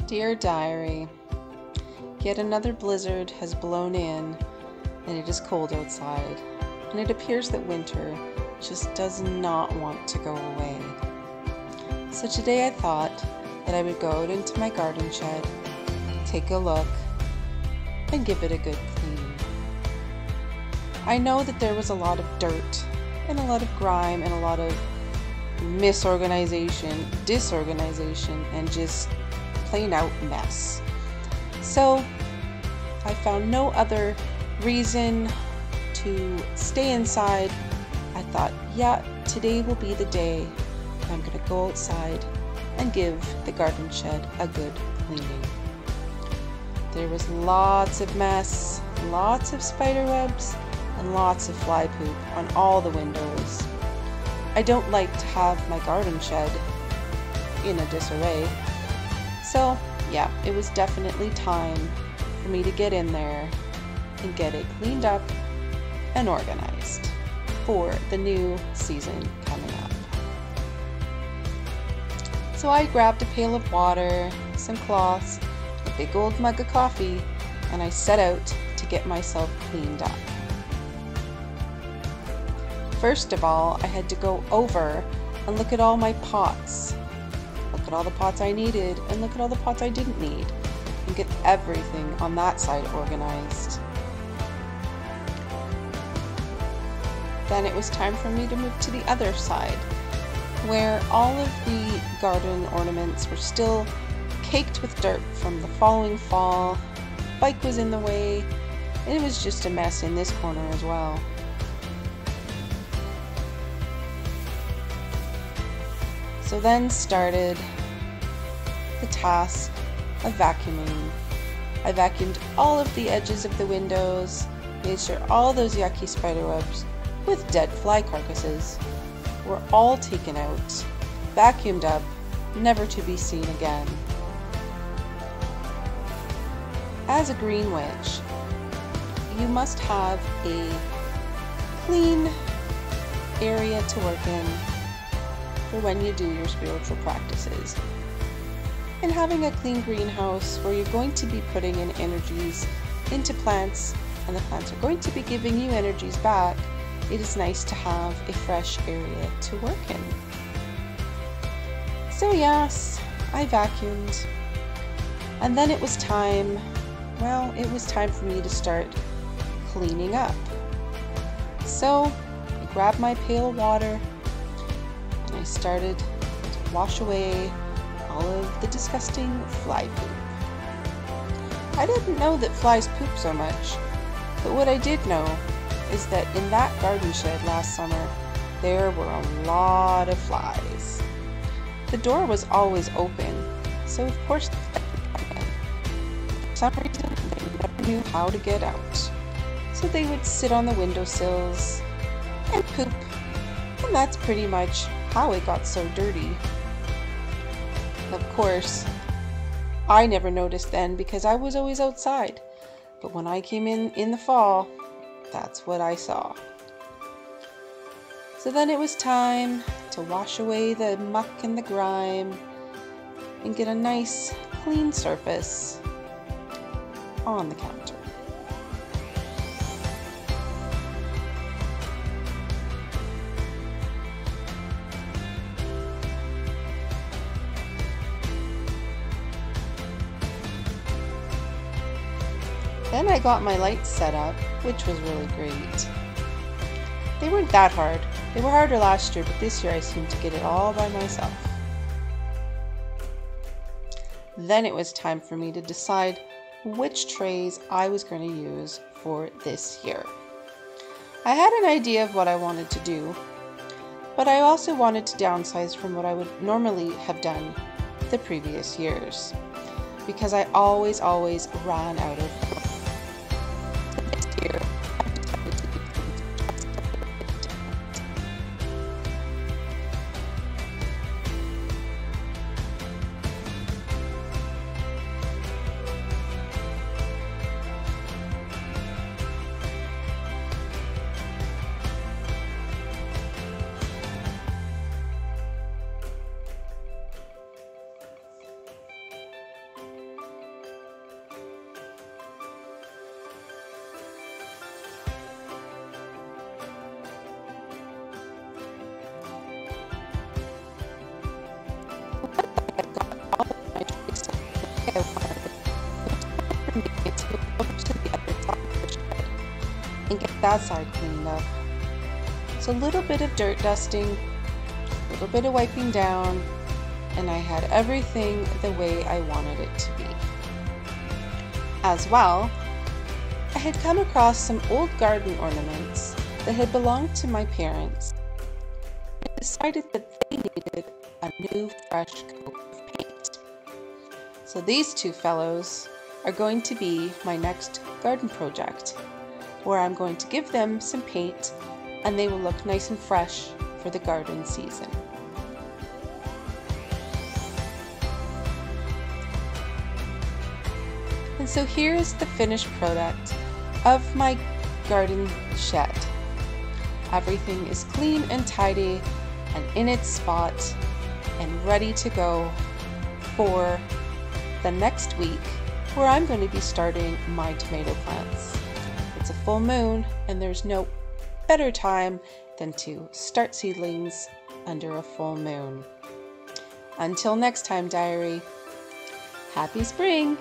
Dear Diary, yet another blizzard has blown in and it is cold outside, and it appears that winter just does not want to go away. So today I thought that I would go out into my garden shed, take a look, and give it a good clean. I know that there was a lot of dirt and a lot of grime and a lot of disorganization, and just plain out mess. So I found no other reason to stay inside. I thought, yeah, today will be the day I'm going to go outside and give the garden shed a good cleaning. There was lots of mess, lots of spider webs, and lots of fly poop on all the windows. I don't like to have my garden shed in a disarray. So yeah, it was definitely time for me to get in there and get it cleaned up and organized for the new season coming up. So I grabbed a pail of water, some cloths, a big old mug of coffee, and I set out to get myself cleaned up. First of all, I had to go over and look at all my pots. Look at all the pots I needed and look at all the pots I didn't need, and get everything on that side organized. Then it was time for me to move to the other side, where all of the garden ornaments were still caked with dirt from the following fall. Bike was in the way, and it was just a mess in this corner as well. So then started the task of vacuuming. I vacuumed all of the edges of the windows, made sure all those yucky spider webs with dead fly carcasses were all taken out, vacuumed up, never to be seen again. As a green witch, you must have a clean area to work in for when you do your spiritual practices. And having a clean greenhouse where you're going to be putting in energies into plants and the plants are going to be giving you energies back, it is nice to have a fresh area to work in. So yes, I vacuumed, and then it was time for me to start cleaning up. So I grabbed my pail of water and I started to wash away all of the disgusting fly poop. I didn't know that flies poop so much, but what I did know is that in that garden shed last summer, there were a lot of flies. The door was always open, so of course for some reason they never knew how to get out. So they would sit on the windowsills and poop, and that's pretty much how it got so dirty. Of course, I never noticed then because I was always outside, but when I came in the fall, that's what I saw. So then it was time to wash away the muck and the grime and get a nice clean surface on the counter. Then I got my lights set up, which was really great. They weren't that hard. They were harder last year, but this year I seemed to get it all by myself. Then it was time for me to decide which trays I was going to use for this year. I had an idea of what I wanted to do, but I also wanted to downsize from what I would normally have done the previous years, because I always ran out of year. that side cleaned up. So a little bit of dirt dusting, a little bit of wiping down, and I had everything the way I wanted it to be. As well, I had come across some old garden ornaments that had belonged to my parents and decided that they needed a new fresh coat of paint. So these two fellows are going to be my next garden project, where I'm going to give them some paint and they will look nice and fresh for the garden season. And so here is the finished product of my garden shed. Everything is clean and tidy and in its spot and ready to go for the next week, where I'm going to be starting my tomato plants. It's a full moon and there's no better time than to start seedlings under a full moon. Until next time, diary, happy spring!